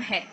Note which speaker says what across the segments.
Speaker 1: है।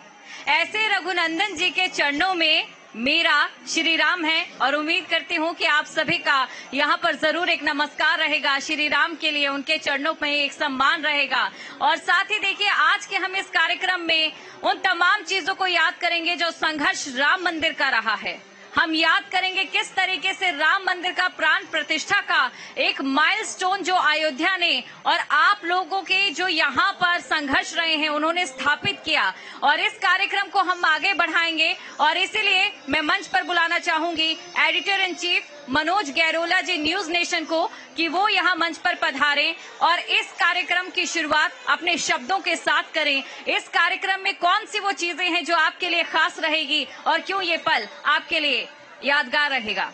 Speaker 1: ऐसे रघुनंदन जी के चरणों में मेरा श्री राम है और उम्मीद करती हूँ कि आप सभी का यहाँ पर जरूर एक नमस्कार रहेगा श्री राम के लिए, उनके चरणों में एक सम्मान रहेगा। और साथ ही देखिए, आज के हम इस कार्यक्रम में उन तमाम चीजों को याद करेंगे जो संघर्ष राम मंदिर का रहा है। हम याद करेंगे किस तरीके से राम मंदिर का प्राण प्रतिष्ठा का एक माइलस्टोन जो अयोध्या ने और आप लोगों के जो यहाँ पर संघर्ष रहे हैं उन्होंने स्थापित किया। और इस कार्यक्रम को हम आगे बढ़ाएंगे और इसीलिए मैं मंच पर बुलाना चाहूंगी editor in chief Manoj Gairola ji news nation को कि वो यहाँ मंच पर पधारें और इस कार्यक्रम की शुरुआत अपने शब्दों के साथ करें। इस कार्यक्रम में कौन सी वो चीजें हैं जो आपके लिए खास रहेगी और क्यों ये पल आपके लिए यादगार रहेगा।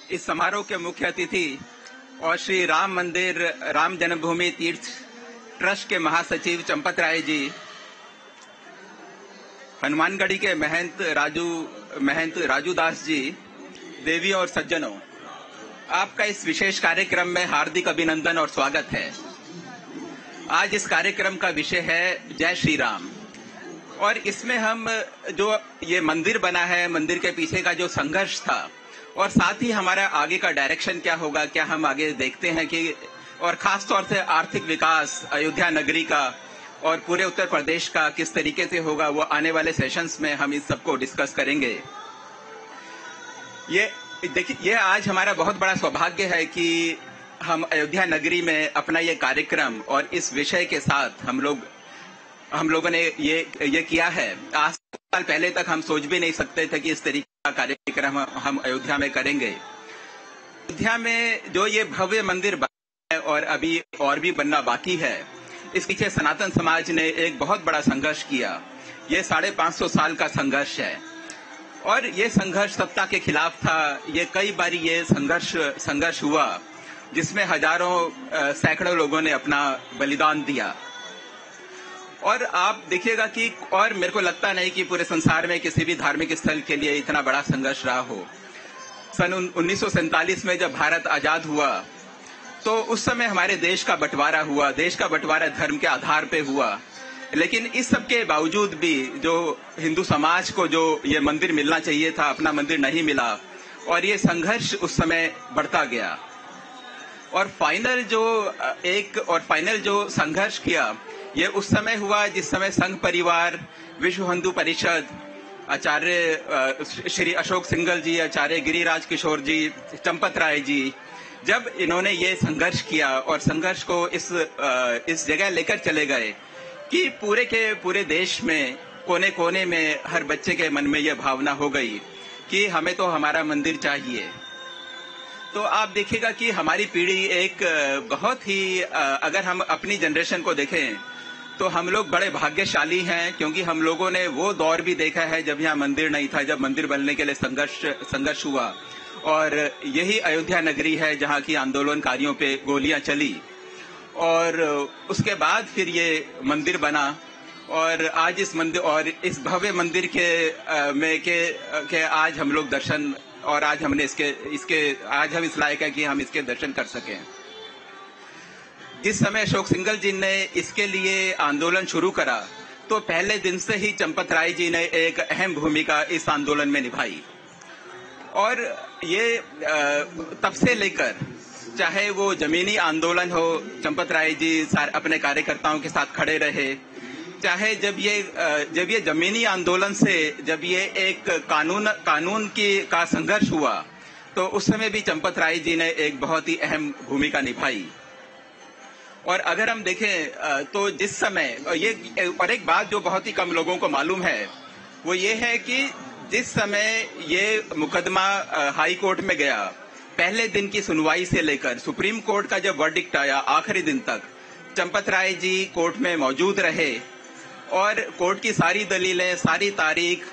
Speaker 2: इस समारोह के मुख्य अतिथि और श्री राम मंदिर राम जन्मभूमि तीर्थ ट्रस्ट के महासचिव चंपत राय जी, हनुमानगढ़ी के महंत राजू दास जी, देवी और सज्जनों, आपका इस विशेष कार्यक्रम में हार्दिक अभिनंदन और स्वागत है। आज इस कार्यक्रम का विषय है जय श्री राम और इसमें हम जो ये मंदिर बना है, मंदिर के पीछे का जो संघर्ष था और साथ ही हमारा आगे का डायरेक्शन क्या होगा, क्या हम आगे देखते हैं कि, और खास तौर से आर्थिक विकास अयोध्या नगरी का और पूरे उत्तर प्रदेश का किस तरीके से होगा, वो आने वाले सेशंस में हम इस सबको डिस्कस करेंगे। ये देखिए, ये आज हमारा बहुत बड़ा सौभाग्य है कि हम अयोध्या नगरी में अपना ये कार्यक्रम और इस विषय के साथ हम लोगों ने ये किया है। आज साल पहले तक हम सोच भी नहीं सकते थे कि इस तरीके का कार्यक्रम हम अयोध्या में करेंगे। अयोध्या में जो ये भव्य मंदिर बना है और अभी और भी बनना बाकी है, इस पीछे सनातन समाज ने एक बहुत बड़ा संघर्ष किया। ये 550 साल का संघर्ष है और ये संघर्ष सत्ता के खिलाफ था। ये कई बार ये संघर्ष हुआ जिसमें हजारों सैकड़ों लोगों ने अपना बलिदान दिया। और आप देखिएगा कि, और मेरे को लगता नहीं कि पूरे संसार में किसी भी धार्मिक स्थल के लिए इतना बड़ा संघर्ष रहा हो। सन 1947 में जब भारत आजाद हुआ तो उस समय हमारे देश का बंटवारा हुआ। देश का बंटवारा धर्म के आधार पे हुआ, लेकिन इस सब के बावजूद भी जो हिंदू समाज को जो ये मंदिर मिलना चाहिए था, अपना मंदिर नहीं मिला और ये संघर्ष उस समय बढ़ता गया। और फाइनल जो संघर्ष किया ये उस समय हुआ जिस समय संघ परिवार, विश्व हिंदू परिषद, आचार्य श्री अशोक सिंघल जी, आचार्य गिरिराज किशोर जी, चंपत राय जी, जब इन्होंने ये संघर्ष किया और संघर्ष को इस जगह लेकर चले गए कि पूरे के पूरे देश में कोने कोने में हर बच्चे के मन में यह भावना हो गई कि हमें तो हमारा मंदिर चाहिए। तो आप देखिएगा कि हमारी पीढ़ी एक बहुत ही, अगर हम अपनी जनरेशन को देखें तो हम लोग बड़े भाग्यशाली हैं, क्योंकि हम लोगों ने वो दौर भी देखा है जब यहाँ मंदिर नहीं था, जब मंदिर बनने के लिए संघर्ष हुआ। और यही अयोध्या नगरी है जहाँ की आंदोलनकारियों पे गोलियां चली और उसके बाद फिर ये मंदिर बना। और आज इस मंदिर और इस भव्य मंदिर के आज हम लोग दर्शन, और आज हमने आज हम इस लायक है कि हम इसके दर्शन कर सकें। जिस समय अशोक सिंघल जी ने इसके लिए आंदोलन शुरू करा तो पहले दिन से ही चंपत राय जी ने एक अहम भूमिका इस आंदोलन में निभाई। और ये तब से लेकर, चाहे वो जमीनी आंदोलन हो, चंपत राय जी अपने कार्यकर्ताओं के साथ खड़े रहे, चाहे जब ये जमीनी आंदोलन से जब ये एक कानून का संघर्ष हुआ तो उस समय भी चंपत राय जी ने एक बहुत ही अहम भूमिका निभाई। और अगर हम देखें तो जिस समय और एक बात जो बहुत ही कम लोगों को मालूम है वो ये है कि जिस समय ये मुकदमा हाई कोर्ट में गया, पहले दिन की सुनवाई से लेकर सुप्रीम कोर्ट का जब वर्डिक्ट आया आखिरी दिन तक चंपत राय जी कोर्ट में मौजूद रहे और कोर्ट की सारी दलीलें, सारी तारीख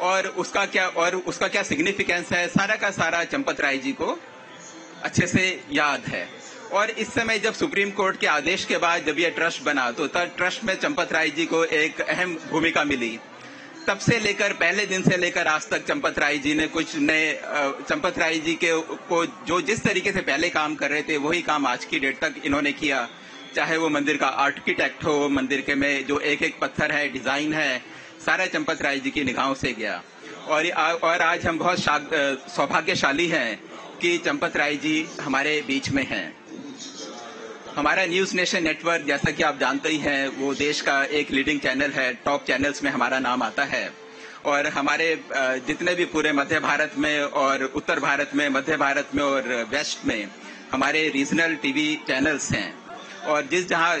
Speaker 2: और उसका क्या सिग्निफिकेंस है, सारा का सारा चंपत राय जी को अच्छे से याद है। और इस समय जब सुप्रीम कोर्ट के आदेश के बाद जब ये ट्रस्ट बना तो ट्रस्ट में चंपत राय जी को एक अहम भूमिका मिली। तब से लेकर पहले दिन से लेकर आज तक चंपत राय जी ने कुछ नए, चंपत राय जी को जो जिस तरीके से पहले काम कर रहे थे वही काम आज की डेट तक इन्होंने किया। चाहे वो मंदिर का आर्किटेक्ट हो, मंदिर के में जो एक एक पत्थर है, डिजाइन है, सारा चंपत राय जी की निगाहों से गया। और आज हम बहुत सौभाग्यशाली हैं कि चंपत राय जी हमारे बीच में हैं। हमारा न्यूज नेशन नेटवर्क, जैसा कि आप जानते ही हैं, वो देश का एक लीडिंग चैनल है, टॉप चैनल्स में हमारा नाम आता है। और हमारे जितने भी पूरे मध्य भारत में और उत्तर भारत में, मध्य भारत में और वेस्ट में हमारे रीजनल टीवी चैनल्स हैं। और जहां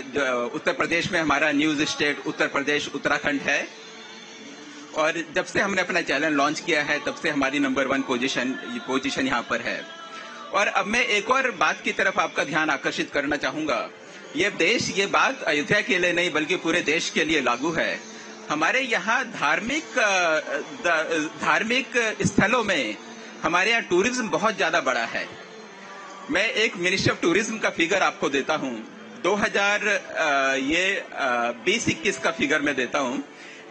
Speaker 2: उत्तर प्रदेश में हमारा न्यूज स्टेट उत्तर प्रदेश उत्तराखंड है। और जब से हमने अपना चैनल लॉन्च किया है तब से हमारी नंबर 1 पोजीशन यहाँ पर है। और अब मैं एक और बात की तरफ आपका ध्यान आकर्षित करना चाहूंगा। ये बात अयोध्या के लिए नहीं बल्कि पूरे देश के लिए लागू है। हमारे यहाँ धार्मिक स्थलों में हमारे यहाँ टूरिज्म बहुत ज्यादा बढ़ा है। मैं एक मिनिस्ट्री ऑफ टूरिज्म का फिगर आपको देता हूँ। 2020-21 का फिगर मैं देता हूँ।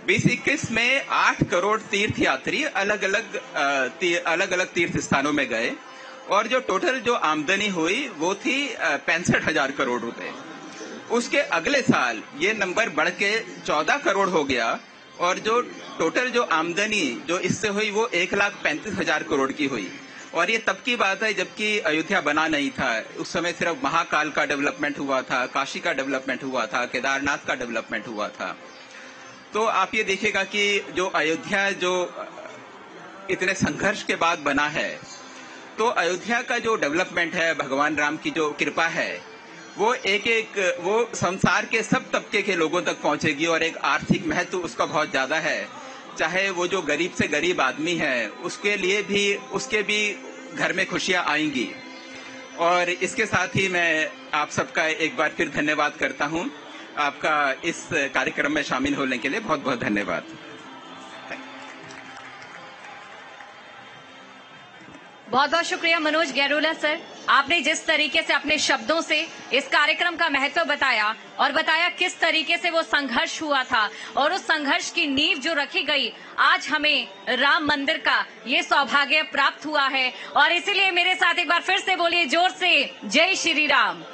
Speaker 2: 2021 में 8 करोड़ तीर्थ यात्री अलग अलग तीर्थ स्थानों में गए और जो टोटल जो आमदनी हुई वो थी 65,000 करोड़ रुपए। उसके अगले साल ये नंबर बढ़ के 14 करोड़ हो गया और जो टोटल जो आमदनी जो इससे हुई वो 1,35,000 करोड़ की हुई। और ये तब की बात है जबकि अयोध्या बना नहीं था। उस समय सिर्फ महाकाल का डेवलपमेंट हुआ था, काशी का डेवलपमेंट हुआ था, केदारनाथ का डेवलपमेंट हुआ था। तो आप ये देखिएगा कि जो अयोध्या जो इतने संघर्ष के बाद बना है, तो अयोध्या का जो डेवलपमेंट है, भगवान राम की जो कृपा है, वो संसार के सब तबके के लोगों तक पहुंचेगी और एक आर्थिक महत्व उसका बहुत ज्यादा है। चाहे वो जो गरीब से गरीब आदमी है उसके भी घर में खुशियां आएंगी। और इसके साथ ही मैं आप सबका एक बार फिर धन्यवाद करता हूं। आपका इस कार्यक्रम में शामिल होने के लिए बहुत बहुत धन्यवाद।
Speaker 1: बहुत बहुत शुक्रिया मनोज गैरोला सर। आपने जिस तरीके से अपने शब्दों से इस कार्यक्रम का महत्व बताया और बताया किस तरीके से वो संघर्ष हुआ था और उस संघर्ष की नींव जो रखी गई, आज हमें राम मंदिर का ये सौभाग्य प्राप्त हुआ है। और इसीलिए मेरे साथ एक बार फिर से बोलिए जोर से, जय श्री राम।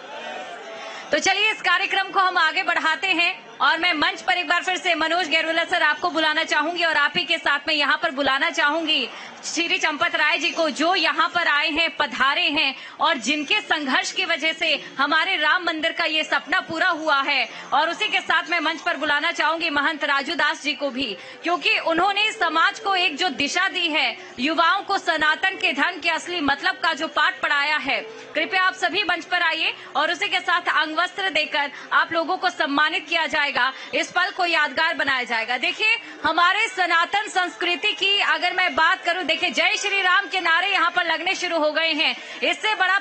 Speaker 1: तो चलिए इस कार्यक्रम को हम आगे बढ़ाते हैं और मैं मंच पर एक बार फिर से मनोज गैरोला सर आपको बुलाना चाहूंगी और आप ही के साथ में यहाँ पर बुलाना चाहूंगी श्री चंपत राय जी को, जो यहाँ पर आए हैं, पधारे हैं और जिनके संघर्ष की वजह से हमारे राम मंदिर का ये सपना पूरा हुआ है। और उसी के साथ मैं मंच पर बुलाना चाहूंगी महंत राजू दास जी को भी, क्योंकि उन्होंने समाज को एक जो दिशा दी है, युवाओं को सनातन के धर्म के असली मतलब का जो पाठ पढ़ाया है। कृपया आप सभी मंच पर आइए और उसी के साथ अंगवस्त्र देकर आप लोगों को सम्मानित किया जाएगा। इस पल को यादगार बनाया जाएगा। देखिए, हमारे सनातन संस्कृति की अगर मैं बात करूं, देखिए जय श्री राम के नारे यहाँ पर लगने शुरू हो गए हैं। इससे बड़ा